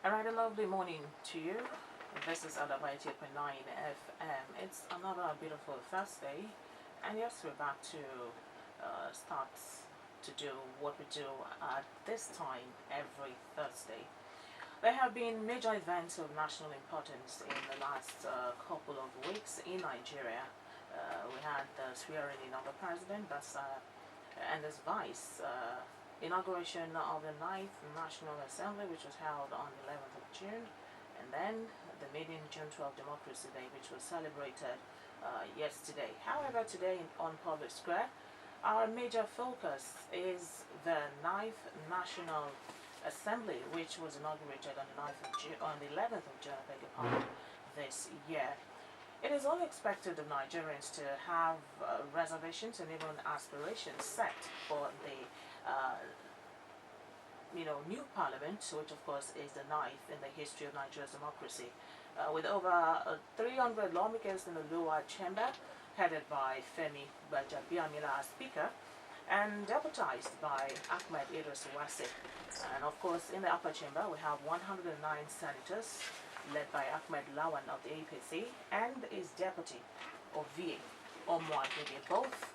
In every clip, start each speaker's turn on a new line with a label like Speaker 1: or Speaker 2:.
Speaker 1: Alright, a lovely morning to you. This is Alaba 88.9 FM. It's another beautiful Thursday, and yes, we're back to start to do what we do at this time every Thursday. There have been major events of national importance in the last couple of weeks in Nigeria. We had the swearing in of the president, and his vice. Inauguration of the 9th National Assembly, which was held on the 11th of June, and then the meeting June 12 Democracy Day, which was celebrated yesterday. However, today on Public Square, our major focus is the 9th National Assembly, which was inaugurated on the 9th of June, on the 11th of June, I beg your pardon, this year. It is only expected of Nigerians to have reservations and even aspirations set for the new parliament, which of course is the ninth in the history of Nigeria's democracy, with over 300 lawmakers in the lower chamber, headed by Femi Gbajabiamila as speaker, and deputized by Ahmed Idris Wase. And of course, in the upper chamber, we have 109 senators, led by Ahmed Lawan of the APC and his deputy, Ovie Omwadege, both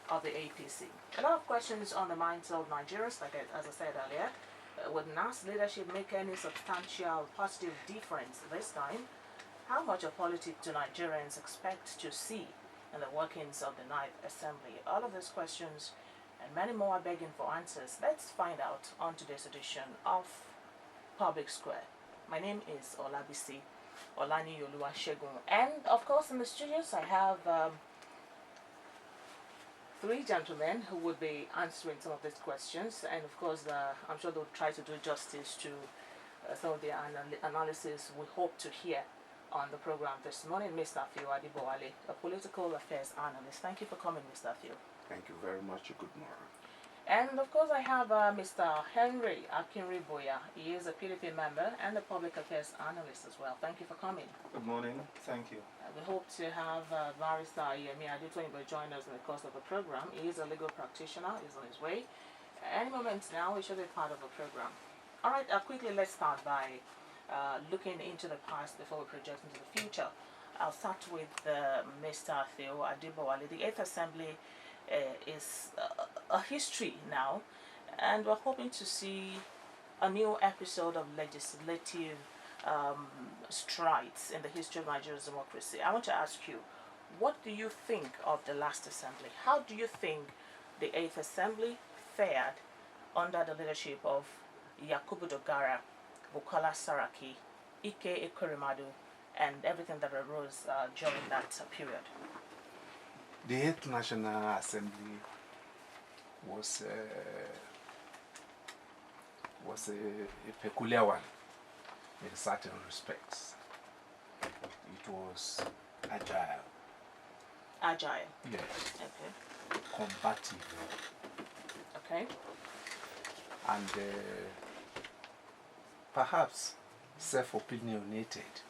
Speaker 1: of the APC. A lot of questions on the minds of Nigerians, as I said earlier. Would NAS leadership make any substantial positive difference this time? How much of politics do Nigerians expect to see in the workings of the 9th Assembly? All of these questions and many more are begging for answers. Let's find out on today's edition of Public Square. My name is Olabisi Olani Oluwasegun, and of course in the studios I have three gentlemen who would be answering some of these questions, and of course I'm sure they'll try to do justice to some of the analysis we hope to hear on the program this morning. Mr. Theo Adibowale, a political affairs analyst. Thank you for coming, Mr. Theo.
Speaker 2: Thank you very much. Good morning.
Speaker 1: And of course I have Mr. Henry Akinriboya. He is a PDP member and a public affairs analyst as well. Thank you for coming.
Speaker 3: Good morning. Thank you.
Speaker 1: We hope to have Barrister Yemi Adetoyinbo join us in the course of the program. He is a legal practitioner. He's on his way. Any moment now, he should be part of the program. All right, quickly let's start by looking into the past before we project into the future. I'll start with Mr. Theo Adibowale. The 8th Assembly is a history now, and we're hoping to see a new episode of legislative strides in the history of Nigeria's democracy. I want to ask you, what do you think of the last assembly? How do you think the 8th Assembly fared under the leadership of Yakubu Dogara, Bukola Saraki, Ike Ekweremadu, and everything that arose during that period?
Speaker 2: The 8th National Assembly was a peculiar one in certain respects. It was agile.
Speaker 1: Agile?
Speaker 2: Yes.
Speaker 1: Okay.
Speaker 2: Combative.
Speaker 1: Okay.
Speaker 2: And perhaps self-opinionated.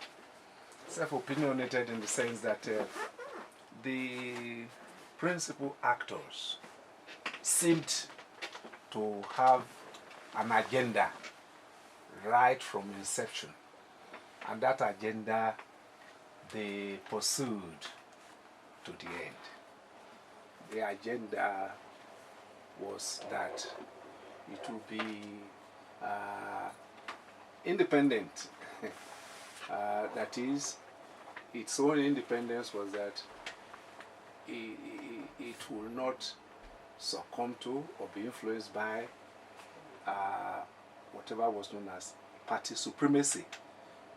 Speaker 2: Self-opinionated in the sense that the principal actors seemed to have an agenda right from inception, and that agenda they pursued to the end. The agenda was that it would be independent. That is, its own independence was that it will not succumb to or be influenced by whatever was known as party supremacy,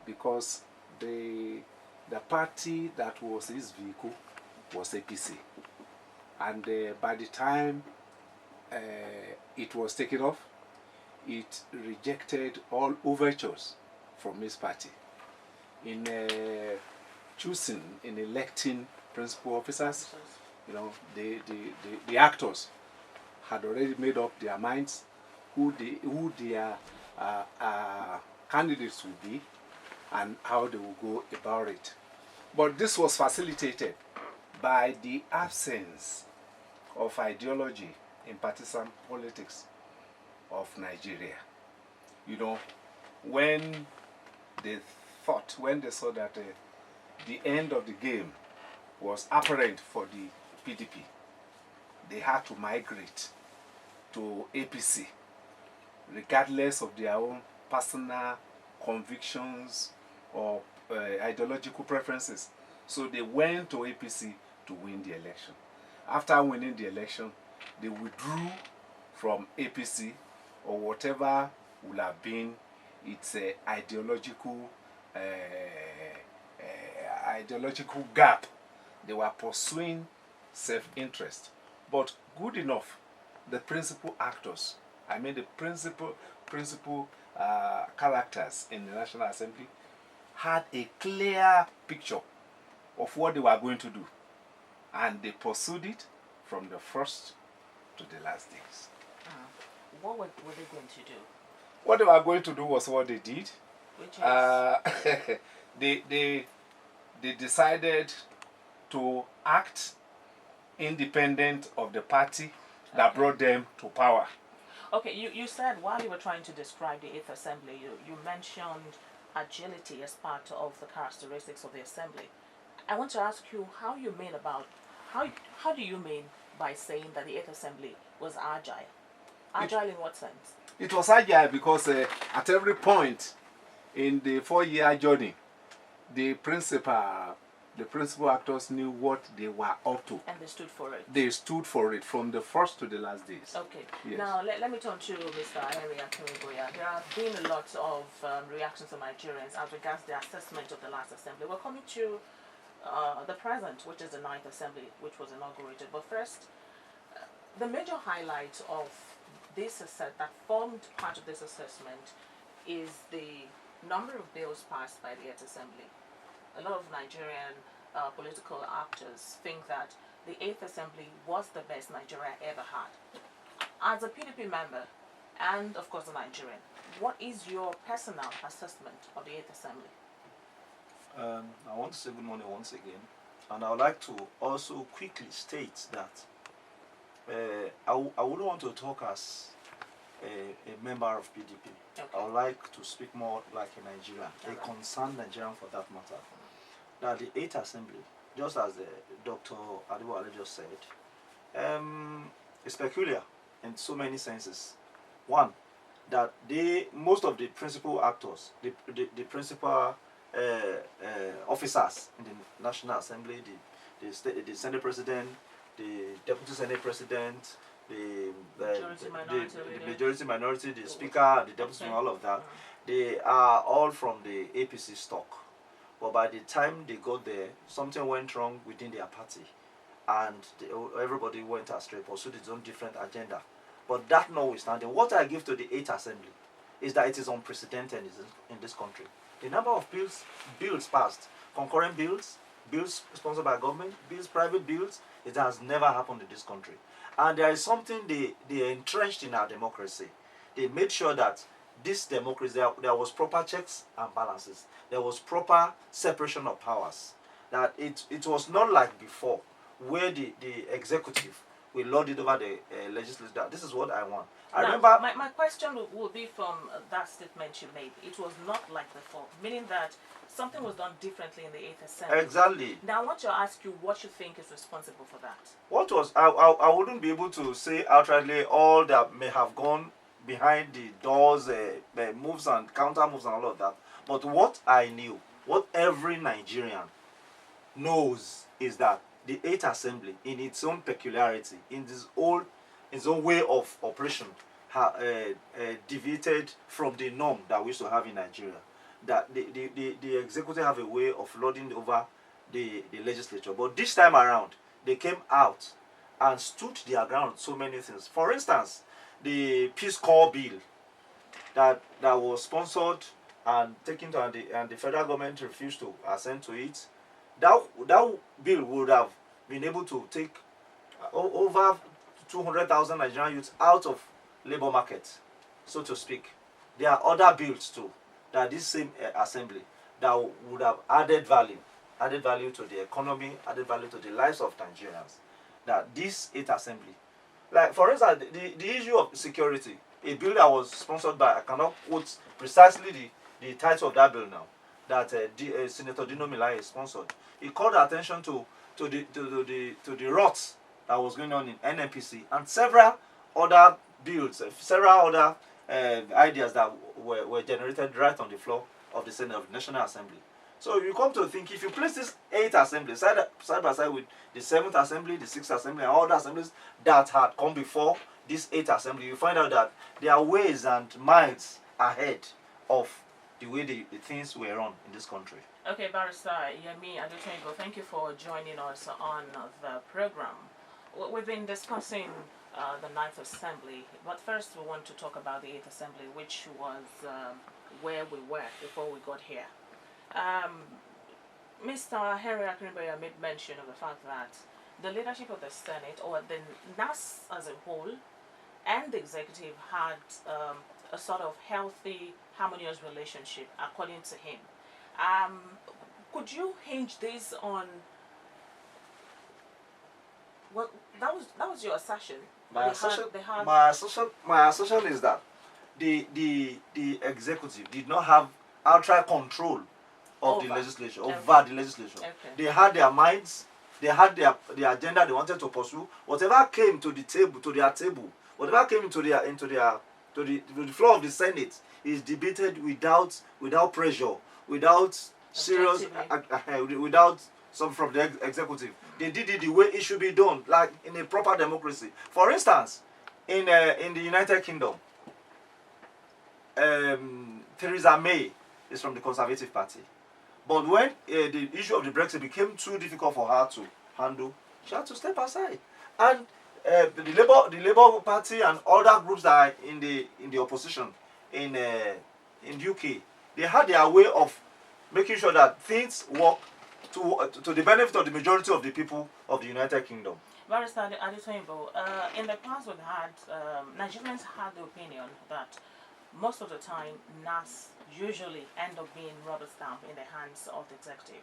Speaker 2: because the party that was his vehicle was APC, and by the time it was taken off, it rejected all overtures from his party in choosing, in electing principal officers. You know, the actors had already made up their minds who their candidates would be and how they will go about it. But this was facilitated by the absence of ideology in partisan politics of Nigeria. You know, when when they saw that the end of the game was apparent for the PDP, they had to migrate to APC, regardless of their own personal convictions or ideological preferences. So they went to APC to win the election. After winning the election, they withdrew from APC or whatever would have been its ideological gap. They were pursuing self-interest. But good enough, the principal actors, I mean the principal characters in the National Assembly, had a clear picture of what they were going to do. And they pursued it from the first to the last days.
Speaker 1: What were they going to do?
Speaker 2: What they were going to do was what they did.
Speaker 1: Which is?
Speaker 2: They decided to act independent of the party that brought them to power.
Speaker 1: Okay, you said while you were trying to describe the 8th Assembly, you mentioned agility as part of the characteristics of the Assembly. I want to ask you how do you mean by saying that the 8th Assembly was agile? Agile in what sense?
Speaker 2: It was agile because at every point in the 4-year journey, the principal actors knew what they were up to.
Speaker 1: And they stood for it.
Speaker 2: They stood for it from the first to the last days.
Speaker 1: Okay.
Speaker 2: Yes.
Speaker 1: Now, let me turn to Mr. Henry Akinwuboya. There have been a lot of reactions from Nigerians as regards the assessment of the last assembly. We're coming to the present, which is the 9th Assembly, which was inaugurated. But first, the major highlight of this that formed part of this assessment is the number of bills passed by the 8th Assembly. A lot of Nigerian political actors think that the 8th Assembly was the best Nigeria ever had. As a PDP member, and of course a Nigerian, what is your personal assessment of the 8th Assembly?
Speaker 3: I want to say good morning once again, and I would like to also quickly state that I wouldn't want to talk as a member of PDP.
Speaker 1: Okay.
Speaker 3: I would like to speak more like a Nigerian, a concerned Nigerian for that matter. That the 8th Assembly, just as Dr. Adewale just said, is peculiar in so many senses. One, that most of the principal actors, the principal officers in the National Assembly, the Senate President, the Deputy Senate President, the majority minority, the Speaker, the Deputy Speaker, all of that, they are all from the APC stock. But by the time they got there, something went wrong within their party, and everybody went astray, pursued its own different agenda. But that notwithstanding, what I give to the 8th Assembly is that it is unprecedented in this country. The number of bills passed, concurrent bills sponsored by government, private bills, it has never happened in this country. And there is something they entrenched in our democracy. They made sure that this democracy, there was proper checks and balances. There was proper separation of powers. That it was not like before, where the executive will lord it over the legislature. This is what I want. I remember.
Speaker 1: My question will be from that statement you made. It was not like before, meaning that something was done differently in the 8th Assembly.
Speaker 3: Exactly.
Speaker 1: Now I want to ask you what you think is responsible for that.
Speaker 3: What was I wouldn't be able to say outrightly all that may have gone behind the doors, moves and counter moves and all of that. But what I knew, what every Nigerian knows, is that the 8th Assembly, in its own peculiarity, in its own way of operation, deviated from the norm that we used to have in Nigeria. That the executive have a way of lording over the legislature. But this time around, they came out and stood their ground on so many things. For instance, the Peace Corps bill that was sponsored and taken to, and the federal government refused to assent to it. That bill would have been able to take over 200,000 Nigerian youths out of labor market, so to speak. There are other bills too that this same assembly that would have added value to the economy, added value to the lives of Nigerians. That this 8th Assembly, like for instance, the issue of security, a bill that was sponsored by, I cannot quote precisely the title of that bill now that Senator Dino Melaye sponsored. He called attention to the rot that was going on in NNPC and several other bills, several other ideas that were generated right on the floor of the Senate of the National Assembly. So you come to think, if you place these 8 assemblies side by side with the 7th Assembly, the 6th Assembly, and all the assemblies that had come before this 8th Assembly, you find out that there are ways and miles ahead of the way the things were run in this country.
Speaker 1: Okay, Barrister Yemi Adetunyibo, thank you for joining us on the program. We've been discussing the 9th Assembly, but first we want to talk about the 8th Assembly, which was where we were before we got here. Mr. Henry Akinboye made mention of the fact that the leadership of the Senate, or the NAS as a whole, and the executive had a sort of healthy, harmonious relationship, according to him. Could you hinge this on? Well, that was your assertion.
Speaker 3: My assertion is that the executive did not have outright control of the legislature, over the legislature.
Speaker 1: Okay.
Speaker 3: They had their minds, they had the agenda they wanted to pursue. Whatever came to the table, whatever came into the floor of the Senate is debated without pressure, without serious, without some from the executive. They did it the way it should be done, like in a proper democracy. For instance, in the United Kingdom, Theresa May is from the Conservative Party. But when the issue of the Brexit became too difficult for her to handle, she had to step aside. And the Labour Party and other groups that are in the opposition in UK, they had their way of making sure that things work to the benefit of the majority of the people of the United Kingdom.
Speaker 1: Barrister Adetunyibo, in the past we've had, Nigerians had the opinion that most of the time NAS usually end up being rubber stamp in the hands of the executive.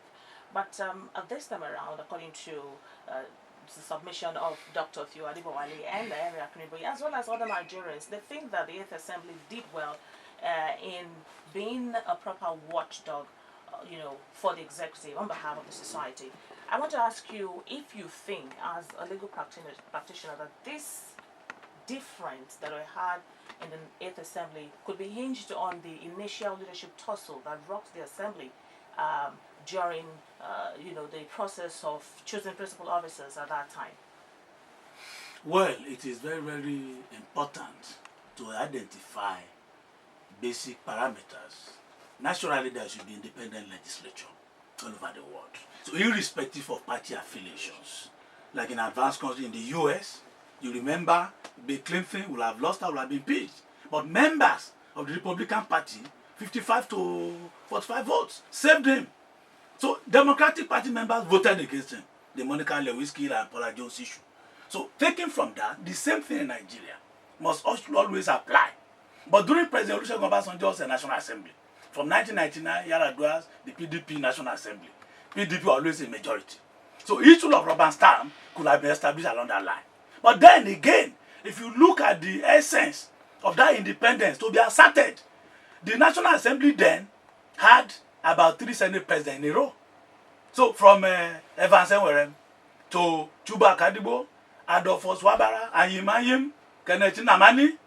Speaker 1: But at this time around, according to the submission of Dr. Theo Adibowale and Henry Akinboye, as well as other Nigerians, they think that the 8th Assembly did well in being a proper watchdog, for the executive on behalf of the society. I want to ask you if you think, as a legal practitioner, that this difference that we had in the 8th Assembly could be hinged on the initial leadership tussle that rocked the Assembly during, the process of choosing principal officers at that time.
Speaker 4: Well, it is very, very important to identify basic parameters. Naturally, there should be independent legislature all over the world. So irrespective of party affiliations, like in advanced countries in the US, you remember Bill Clinton will have lost or will have been impeached. But members of the Republican Party, 55 to 45 votes, saved him. So Democratic Party members voted against him. The Monica Lewinsky and Paula Jones issue. So taking from that, the same thing in Nigeria must always apply. But during President Olusegun Obasanjo's National Assembly, from 1999, Yar'Adua's, the PDP National Assembly, PDP always a majority. So each rule of rubber stamp could have been established along that line. But then again, if you look at the essence of that independence to be asserted, the National Assembly then had about 3 Senate presidents in a row. So from Evans Enwerem to Chuba Akadibo, Adolphus Wabara, Ayimayim, Kenneth Namani,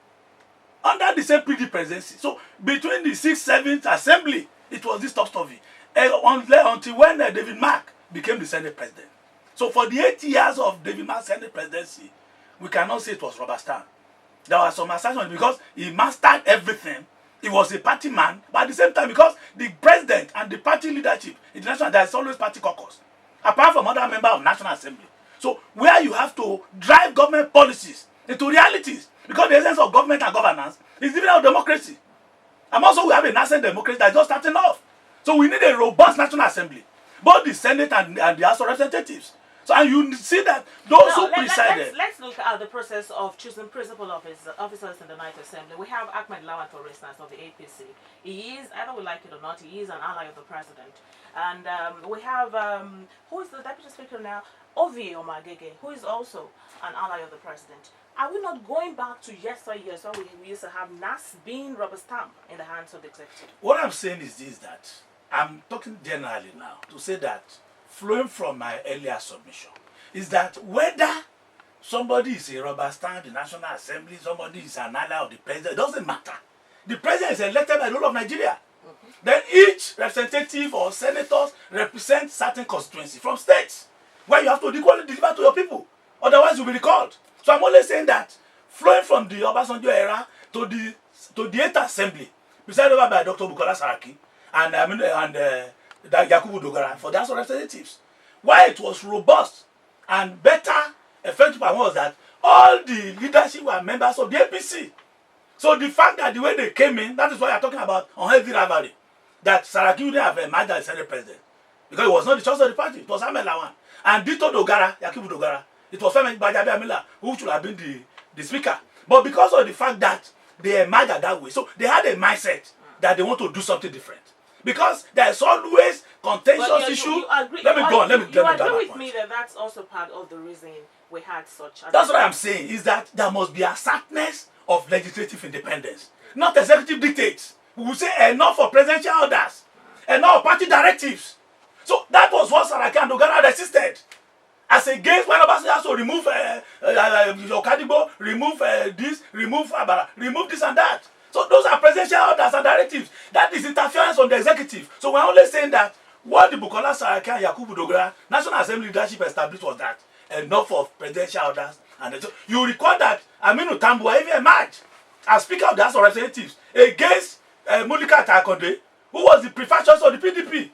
Speaker 4: under the same PD presidency. So between the 6th, 7th Assembly, it was this top story. Until when David Mark became the Senate president. So for the 8 years of David Mark's Senate presidency, we cannot say it was rubber stamp. There was some assertion because he mastered everything. He was a party man, but at the same time, because the president and the party leadership in the national, there is always party caucus, apart from other members of National Assembly. So where you have to drive government policies into realities, because the essence of government and governance is living out democracy. And also we have a nascent democracy that is just starting off. So we need a robust National Assembly, both the Senate and the House of Representatives. So, and you see that those who presided.
Speaker 1: Let's look at the process of choosing principal officers in the Ninth Assembly. We have Ahmed Lawan, for instance, of the APC. He is, either we like it or not, he is an ally of the president. And we have, who is the deputy speaker now? Ovie Omagege, who is also an ally of the president. Are we not going back to yesteryears when we used to have NAS being rubber stamp in the hands of the executive?
Speaker 4: What I'm saying is this, that I'm talking generally now to say that, flowing from my earlier submission, is that whether somebody is a rubber stamp in the National Assembly, somebody is an ally of the president, it doesn't matter. The president is elected by the whole of Nigeria. Then each representative or senators represent certain constituency from states where you have to equally deliver to your people. Otherwise, you'll be recalled. So I'm only saying that, flowing from the Obasanjo era to the 8th Assembly, presided over by Dr. Bukola Saraki and Yakubu Dogara for the House of Representatives, why it was robust and better effective was that all the leadership were members of the APC. So the fact that the way they came in, that is why you're talking about unhealthy rivalry, that Saraki didn't have a emerged as Senate president, because it was not the choice of the party, it was Ahmed Lawan. And Dito Dogara, Yakubu Dogara, it was Femi Gbajabiamila who should have been the speaker. But because of the fact that they emerged that way, so they had a mindset that they want to do something different. Because there is always contentious issue.
Speaker 1: You agree,
Speaker 4: let me go on. Let me
Speaker 1: you agree
Speaker 4: that
Speaker 1: with
Speaker 4: point.
Speaker 1: me that that's also part of the reason we had such.
Speaker 4: That's what I'm saying, is that there must be a assertness of legislative independence, not executive dictates. We will say enough for presidential orders, enough of party directives. So that was what Saraki and Dogara resisted. As against when Obasanjo has to remove Okadibo, remove this, remove Abara, remove this and that. So those are presidential orders and directives. That is interference on the executive. So we're only saying that what the Bukola Saraki and Yakubu Dogara National Assembly leadership established was that enough of presidential orders. And so you recall that Aminu Tambuwa even emerged as Speaker of the House of Representatives against Mulika Takonde, who was the preferred choice of the PDP,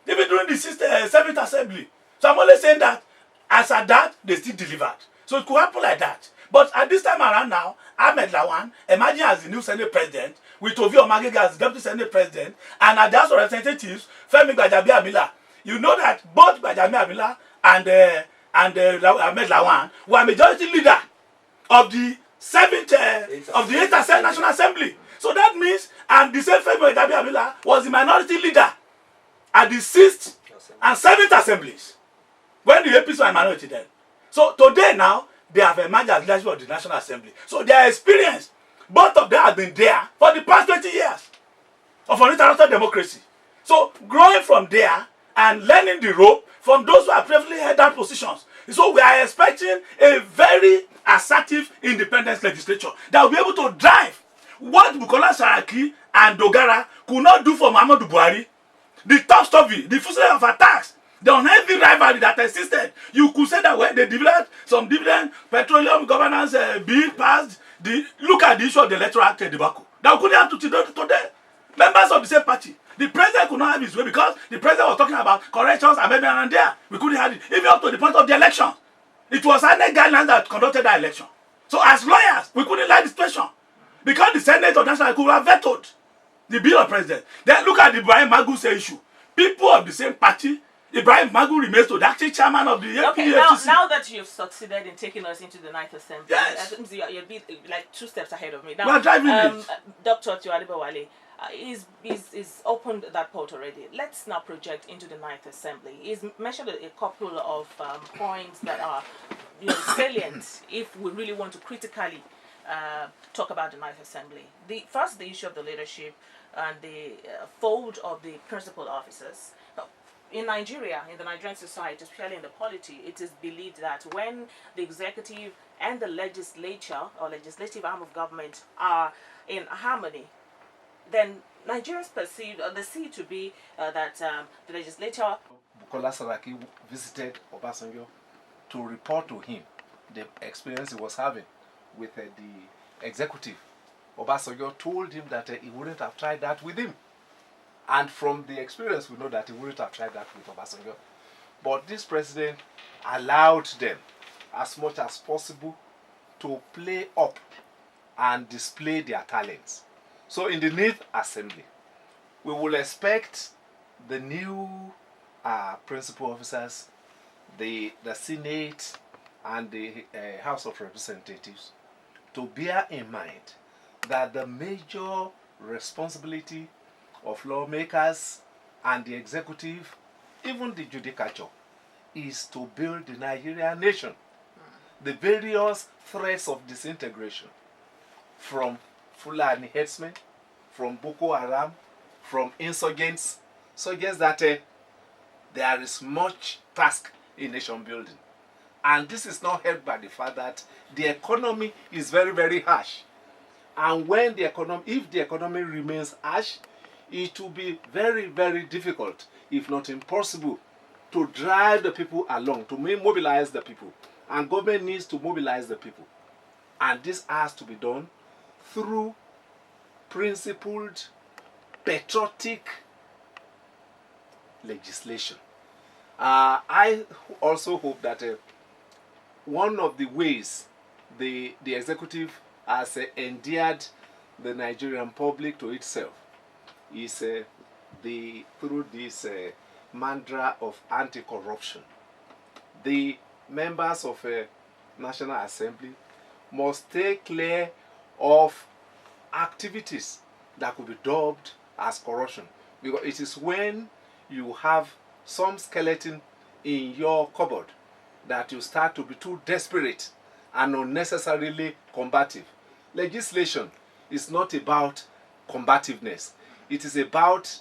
Speaker 4: even during the 7th Assembly. So I'm only saying that as at that, they still delivered. So it could happen like that. But at this time around now, Ahmed Lawan emerging as the new Senate President, with Ovie Omagege as the Deputy Senate President, and at the House of Representatives, Femi Gbajabiamila. You know that both Gbajabiamila and Ahmed Lawan were majority leader of the 8th National Assembly. So that means, and the same Femi Gbajabiamila was the minority leader at the 6th and 7th Assemblies, when the APC were a minority then. So today now, they have emerged as leadership of the National Assembly. So their experience, both of them have been there for the past 20 years of uninterrupted democracy. So growing from there and learning the rope from those who have previously held that positions. So we are expecting a very assertive independence legislature that will be able to drive what Bukola Saraki and Dogara could not do for Muhammadu Buhari. The top story, the fusilage of attacks, the unhealthy rivalry that existed. You could say that when they developed some dividend petroleum governance bill passed, look at the issue of the Electoral Act debacle. That couldn't have to today. Members of the same party. The president could not have his way because the president was talking about corrections, amendment, and there. We couldn't have it. Even up to the point of the election. It was INEC guidelines that conducted that election. So as lawyers, we couldn't like the situation. Because the Senate of National could have vetoed the bill of president. Then look at the Ibrahim Magu issue. People of the same party, Ibrahim Magu remains to the acting chairman of the APC.
Speaker 1: Okay, now that you've succeeded in taking us into the Ninth Assembly,
Speaker 4: yes,
Speaker 1: you're a bit like 2 steps ahead of me. Now,
Speaker 4: we're driving it.
Speaker 1: Dr. Tuadibawale is opened that port already. Let's now project into the Ninth Assembly. He's mentioned a couple of points that are salient if we really want to critically talk about the Ninth Assembly. First, the issue of the leadership and the fold of the principal officers. In Nigeria, in the Nigerian society, especially in the polity, it is believed that when the executive and the legislature or legislative arm of government are in harmony, then Nigerians perceive or they see to be that the legislature.
Speaker 2: Bukola Saraki visited Obasanjo to report to him the experience he was having with the executive. Obasanjo told him that he wouldn't have tried that with him. And from the experience, we know that he wouldn't have tried that with Obasanjo. But this president allowed them, as much as possible, to play up and display their talents. So in the 9th Assembly, we will expect the new principal officers, the Senate and the House of Representatives to bear in mind that the major responsibility of lawmakers and the executive, even the judicature, is to build the Nigerian nation. The various threats of disintegration, from Fulani headsmen, from Boko Haram, from insurgents, suggests that there is much task in nation building. And this is not helped by the fact that the economy is very, very harsh. And when the economy, if the economy remains harsh, it will be very, very difficult, if not impossible, to drive the people along, to mobilize the people. And government needs to mobilize the people. And this has to be done through principled, patriotic legislation. I also hope that one of the ways the executive has endeared the Nigerian public to itself is through this mantra of anti-corruption. The members of National Assembly must stay clear of activities that could be dubbed as corruption, because it is when you have some skeleton in your cupboard that you start to be too desperate and unnecessarily combative. Legislation is not about combativeness. It is about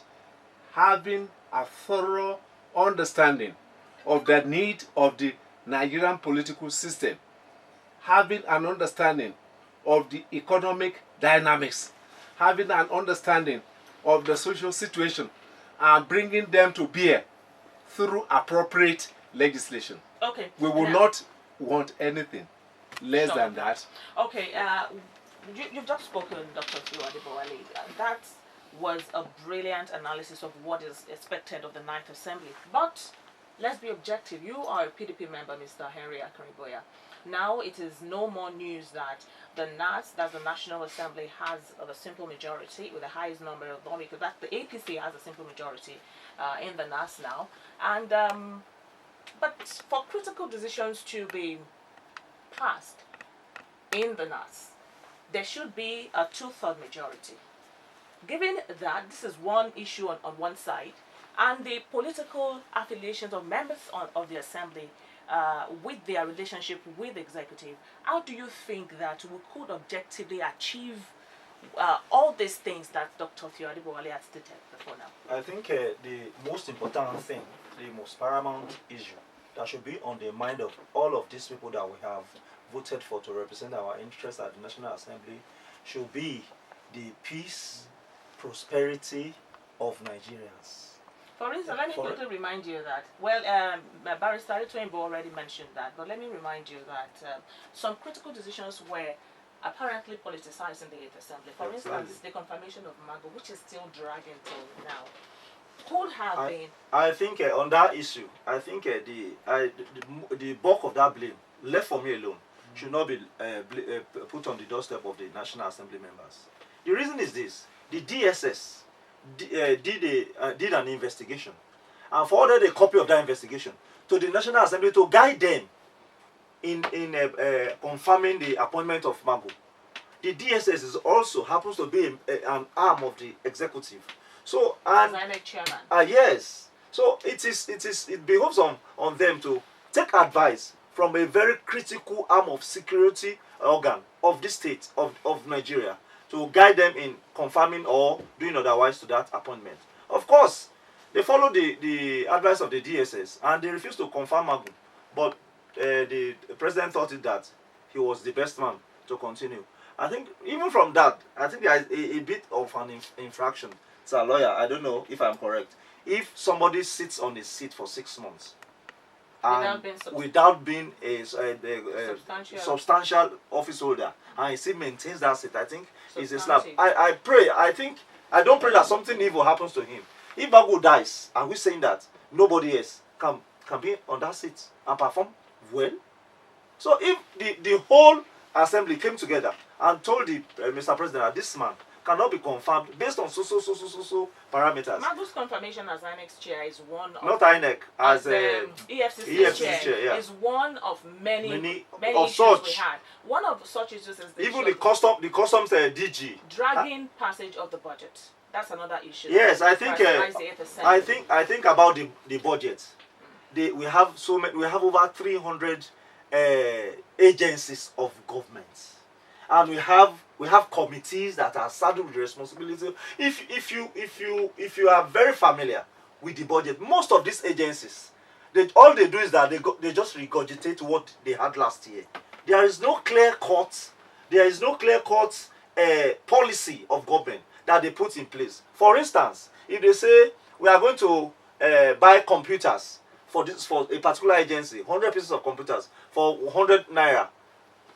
Speaker 2: having a thorough understanding of the need of the Nigerian political system, having an understanding of the economic dynamics, having an understanding of the social situation, and bringing them to bear through appropriate legislation.
Speaker 1: Okay.
Speaker 2: We will not want anything less than that.
Speaker 1: Okay, you've just spoken, Dr. Adebowale. That was a brilliant analysis of what is expected of the Ninth Assembly. But let's be objective. You are a PDP member, Mr. Henry Akariboya. Now it is no more news that the NAS, that's the National Assembly, has a simple majority with the highest number of them, because that the APC has a simple majority in the NAS now. And but for critical decisions to be passed in the NAS, there should be a 2/3 majority. Given that this is one issue on one side, and the political affiliations of members of the Assembly with their relationship with the executive, how do you think that we could objectively achieve all these things that Dr. Adebowale has stated before now?
Speaker 3: I think the most important thing, the most paramount issue that should be on the mind of all of these people that we have voted for to represent our interests at the National Assembly should be the peace, prosperity of Nigerians.
Speaker 1: For instance, let me quickly remind you that, well, Barrister Adetoyinbo already mentioned that, but let me remind you that some critical decisions were apparently politicized in the 8th Assembly. For instance, the confirmation of Mago, which is still dragging till now, could have been...
Speaker 3: I think on that issue, I think the bulk of that blame, left for me alone, should not be put on the doorstep of the National Assembly members. The reason is this: the DSS did an investigation and forwarded a copy of that investigation to the National Assembly to guide them in confirming the appointment of Mago. The DSS is also happens to be an arm of the executive. So and
Speaker 1: chairman.
Speaker 3: Yes. So it behoves on them to take advice from a very critical arm of security organ of the state of Nigeria to guide them in confirming or doing otherwise to that appointment. Of course, they followed the advice of the DSS and they refused to confirm Magu. But the president thought that he was the best man to continue. I think even from that, I think there is a bit of an infraction. It's a lawyer, I don't know if I'm correct. If somebody sits on a seat for 6 months and without being a substantial office holder, and he still maintains that seat, I think it's a slap. I pray, I don't pray that something evil happens to him. If Magu dies, and we're saying that nobody else can be on that seat and perform well. So if the whole assembly came together and told the Mr. President that this man cannot be confirmed based on so parameters.
Speaker 1: Magu's confirmation as INEC chair is one of
Speaker 3: Not INEC, as
Speaker 1: EFCC chair,
Speaker 3: yeah.
Speaker 1: is one of many
Speaker 3: of
Speaker 1: issues
Speaker 3: such.
Speaker 1: we had. One of such issues is the
Speaker 3: Even
Speaker 1: issue
Speaker 3: the customs DG.
Speaker 1: dragging passage of the budget. That's another issue.
Speaker 3: Yes, I think I think about the budget. We have over 300 agencies of government, and we have committees that are saddled with responsibility. If you are very familiar with the budget, most of these agencies, all they do is that they just regurgitate what they had last year. There is no clear cut policy of government that they put in place. For instance, if they say we are going to buy computers for a particular agency, 100 pieces of computers for 100 naira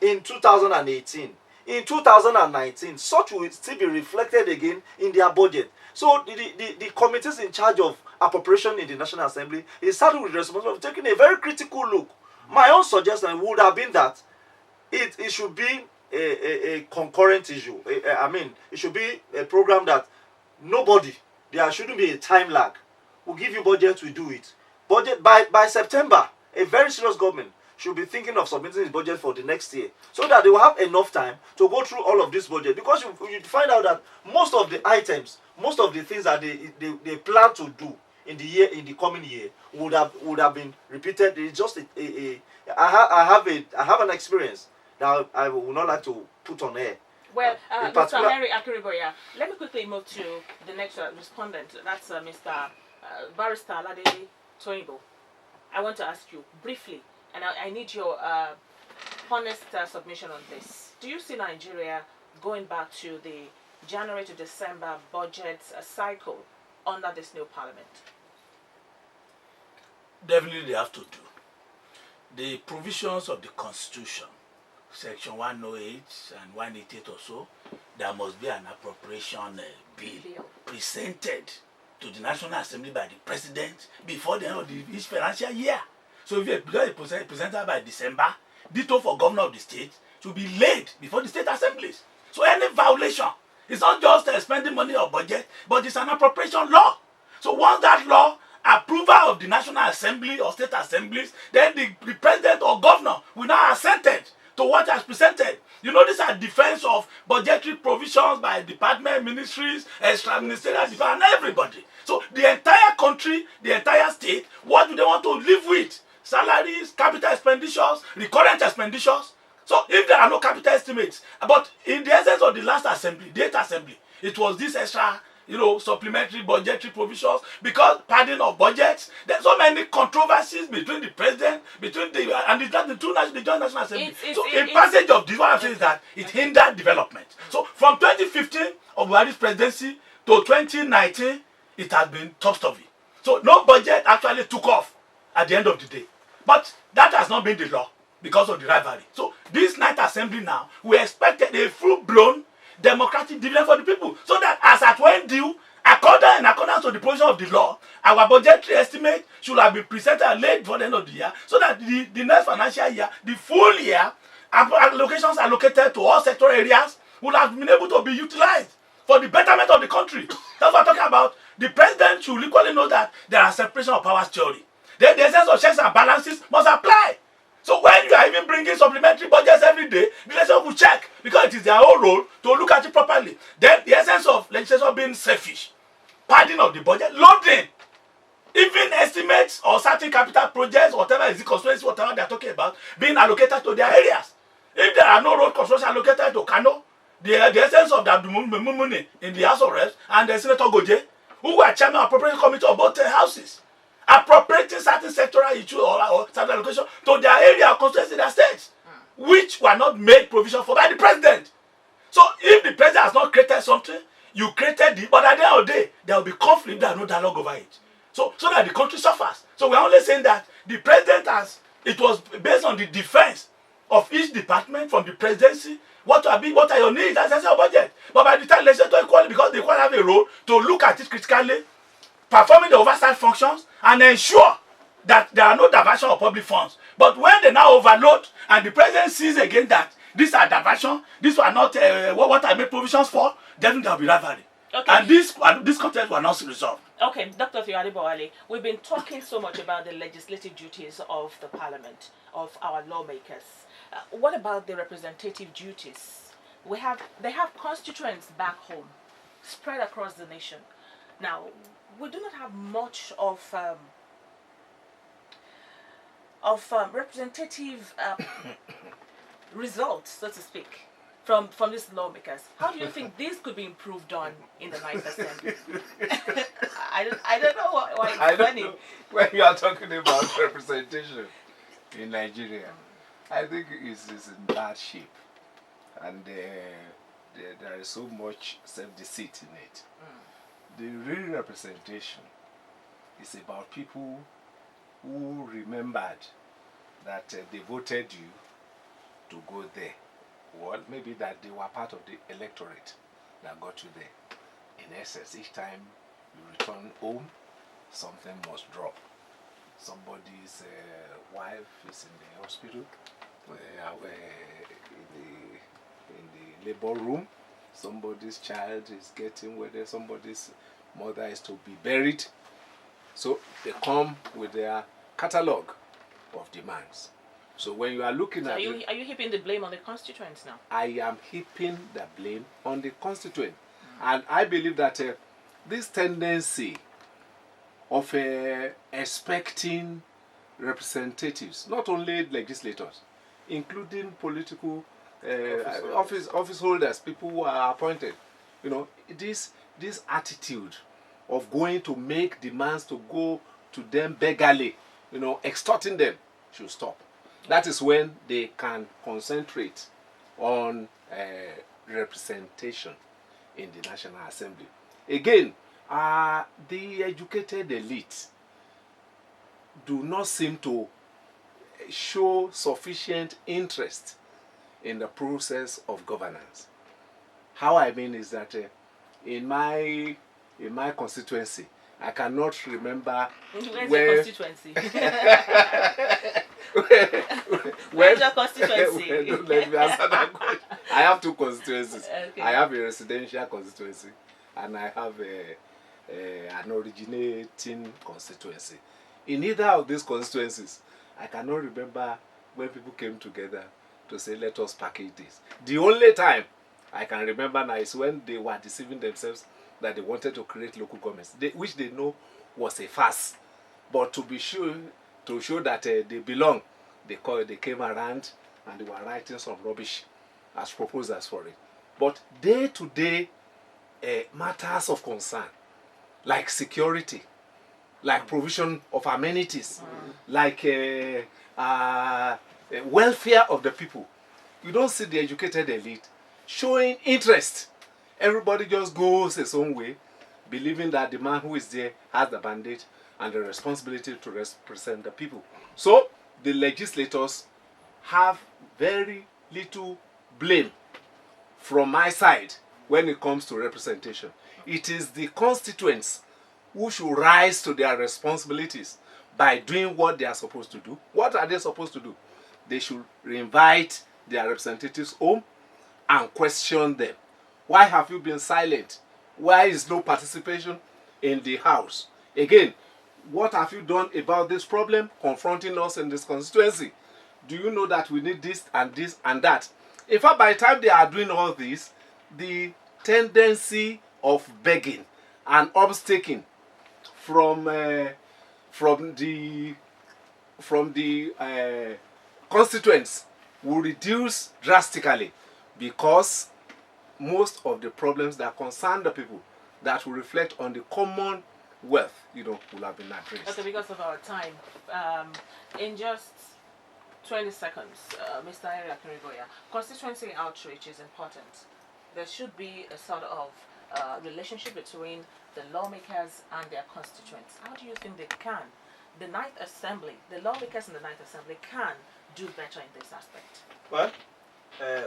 Speaker 3: in 2018. In 2019, such will still be reflected again in their budget. So the committees in charge of appropriation in the National Assembly is saddled with the responsibility of taking a very critical look. My own suggestion would have been that it should be a concurrent issue. It should be a program that there shouldn't be a time lag. We'll give you budget, we do it. Budget by September, a very serious government should be thinking of submitting its budget for the next year, so that they will have enough time to go through all of this budget. Because you find out that most of the items, most of the things that they plan to do in the coming year would have been repeated. It's just I have an experience that I would not like to put on air.
Speaker 1: Well, Mr. Henry Akiriboya, let me quickly move to the next respondent. That's Mr. Barrister Alade Toyibo. I want to ask you briefly, and I need your honest submission on this. Do you see Nigeria going back to the January to December budget cycle under this new parliament?
Speaker 4: Definitely they have to do. The provisions of the Constitution, Section 108 and 188 or so, there must be an appropriation bill presented to the National Assembly by the President before the end of each financial year. So if it's presented by December, ditto for governor of the state, should be laid before the state assemblies. So any violation, it's not just spending money or budget, but it's an appropriation law. So once that law, approval of the National Assembly or state assemblies, then the president or governor will now assented to what has presented. You know, these are defense of budgetary provisions by department, ministries, extra ministerial department, everybody. So the entire country, the entire state, what do they want to live with? Salaries, capital expenditures, recurrent expenditures. So if there are no capital estimates, but in the essence of the last assembly, the 8th assembly, it was this extra, supplementary budgetary provisions, because padding of budgets, there's so many controversies between the president, the joint national assembly. So in passage of this, what I'm saying is that it hindered development. So from 2015 of Buhari's presidency to 2019, it has been topsy-turvy. So no budget actually took off at the end of the day. But that has not been the law because of the rivalry. So this 9th assembly now, we expected a full-blown democratic dividend for the people, so that as at when due, in accordance to the provision of the law, our budgetary estimate should have been presented and laid for the end of the year, so that the next financial year, the full year, allocations allocated to all sector areas will have been able to be utilized for the betterment of the country. That's what I'm talking about. The president should equally know that there are separation of powers theory. Then the essence of checks and balances must apply. So when you are even bringing supplementary budgets every day, the legislature will check, because it is their own role to look at it properly. Then the essence of legislation being selfish, padding of the budget, loading, even estimates or certain capital projects, whatever is the constituency, whatever they are talking about, being allocated to their areas. If there are no road construction allocated to Kano, the essence of that money in the House of Reps and the Senator Goje, who were chairman of appropriation committee of both houses, appropriating certain sectoral issues or certain allocation to their area or constituency, their states, which were not made provision for by the president. So if the president has not created something, you created it, but at the end of the day, there will be conflict, there is no dialogue over it. So that the country suffers. So we're only saying that the president it was based on the defense of each department from the presidency. What are your needs? That's your budget. But by the time legislature equally, because they equally have a role to look at it critically, performing the oversight functions and ensure that there are no diversion of public funds. But when they now overload and the president sees again that these are diversion, these are not what I made provisions for, definitely there will be rivalry.
Speaker 1: Okay.
Speaker 4: And this contest will not resolved.
Speaker 1: Okay, Dr. Fiade Bowale, we've been talking so much about the legislative duties of the parliament, of our lawmakers. What about the representative duties? They have constituents back home, spread across the nation. Now, we do not have much of representative results, so to speak, from these lawmakers. How do you think this could be improved on in the Ninth Assembly? I don't know why it's funny.
Speaker 2: When you are talking about representation in Nigeria, I think it's in bad shape, and there is so much self-deceit in it. The real representation is about people who remembered that they voted you to go there. Well, maybe that they were part of the electorate that got you there. In essence, each time you return home, something must drop. Somebody's wife is in the hospital, in the labor room. Somebody's child is getting whether somebody's mother is to be buried. So they come with their catalogue of demands. So when you are looking at it,
Speaker 1: are you heaping the blame on the constituents now?
Speaker 2: I am heaping the blame on the constituent. And I believe that this tendency of expecting representatives, not only legislators, including political office holders, people who are appointed, this attitude of going to make demands to go to them beggarly, extorting them, should stop. That is when they can concentrate on representation in the National Assembly. Again, the educated elite do not seem to show sufficient interest in the process of governance. How I mean is that in my constituency, I cannot remember
Speaker 1: where your constituency. Where's your constituency?
Speaker 2: Don't let me answer that question. I have two constituencies.
Speaker 1: Okay.
Speaker 2: I have a residential constituency and I have an originating constituency. In either of these constituencies, I cannot remember when people came together to say, let us package this. The only time I can remember now is when they were deceiving themselves that they wanted to create local governments, which they know was a farce. But to be sure, to show that they belong, they came around and they were writing some rubbish as proposals for it. But day-to-day matters of concern, like security, like provision of amenities, like welfare of the people, you don't see the educated elite showing interest. Everybody just goes his own way, believing that the man who is there has the mandate and the responsibility to represent the people. So the legislators have very little blame from my side when it comes to representation. It is the constituents who should rise to their responsibilities by doing what they are supposed to do. What are they supposed to do? They should invite their representatives home and question them. Why have you been silent? Why is no participation in the House? Again, what have you done about this problem confronting us in this constituency? Do you know that we need this and that? In fact, by the time they are doing all this, the tendency of begging and obstaking from the constituents will reduce drastically, because most of the problems that concern the people, that will reflect on the common wealth, will have been addressed.
Speaker 1: Okay, because of our time, in just 20 seconds, Mr. Henry Akinriboye, constituency outreach is important. There should be a sort of relationship between the lawmakers and their constituents. How do you think they can? The Ninth Assembly, the lawmakers in the Ninth Assembly can do better in this aspect.
Speaker 3: Well,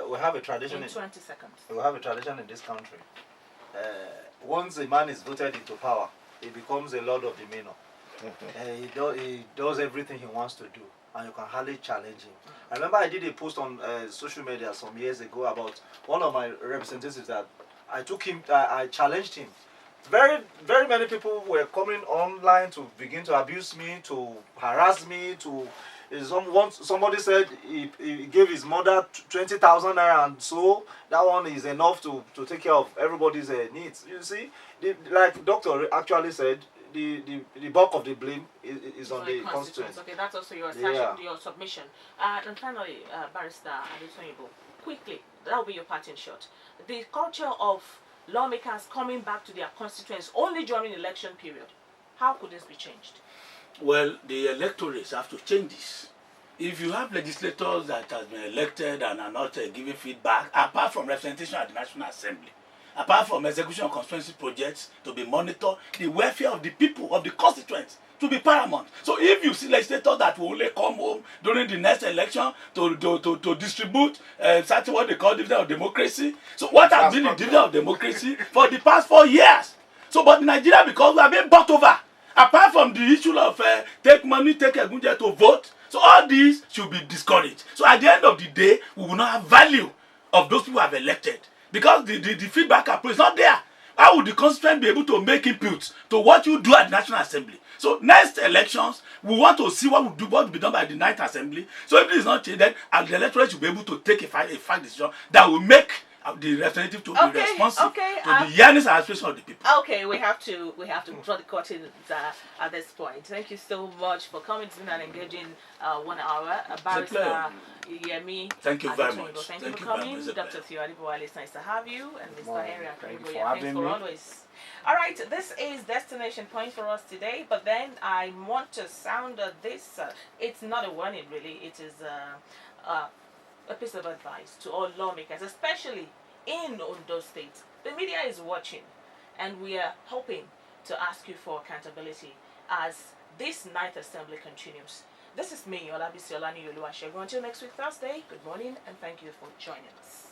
Speaker 3: we have a tradition
Speaker 1: in 20 seconds.
Speaker 3: We have a tradition in this country. Once a man is voted into power, he becomes a lord of the manor. He does everything he wants to do, and you can hardly challenge him. I remember I did a post on social media some years ago about one of my representatives that I took him, I challenged him. Very many people were coming online to begin to abuse me, to harass me, to somebody said he gave his mother 20,000 naira, and so that one is enough to take care of everybody's needs. You see, like doctor actually said, the bulk of the blame is on the constituents.
Speaker 1: Okay, that's also your your submission. And finally, Barrister Adetoyibo, quickly, that will be your parting shot. The culture of lawmakers coming back to their constituents only during election period, how could this be changed?
Speaker 4: Well, the electorates have to change this. If you have legislators that have been elected and are not giving feedback, apart from representation at the National Assembly, apart from execution of constituency projects to be monitored, the welfare of the people, of the constituents, to be paramount. So if you see legislators that will only come home during the next election to distribute something what they call dividend of democracy. So what has been the dividend of democracy for the past 4 years? So but in Nigeria, because we are being bought over, apart from the issue of take money, take a Egunje to vote, so all these should be discouraged. So at the end of the day, we will not have value of those people who have elected, because the feedback approach is not there. How would the constituent be able to make inputs to what you do at the National Assembly? So next elections, we want to see what will be done by the 9th Assembly. So if this is not changed, then the electorate should be able to take a final decision that will make the representative to be responsive to the yearnings and aspirations of the people.
Speaker 1: Okay, we have to draw the curtain at this point. Thank you so much for coming to and engaging 1 hour. Barrister Yemi.
Speaker 4: Thank you very much.
Speaker 1: Thank you for coming. Dr. Theo Adeboale, it's nice to have you. And Mr. Henry Akuriboye, thanks for always. All right, this is Destination Point for us today, but then I want to sound this. It's not a warning, really. It is a piece of advice to all lawmakers, especially in Ondo State. The media is watching, and we are hoping to ask you for accountability as this 9th Assembly continues. This is me, Olabisi Olani Oluwasegun. Until next week, Thursday, good morning, and thank you for joining us.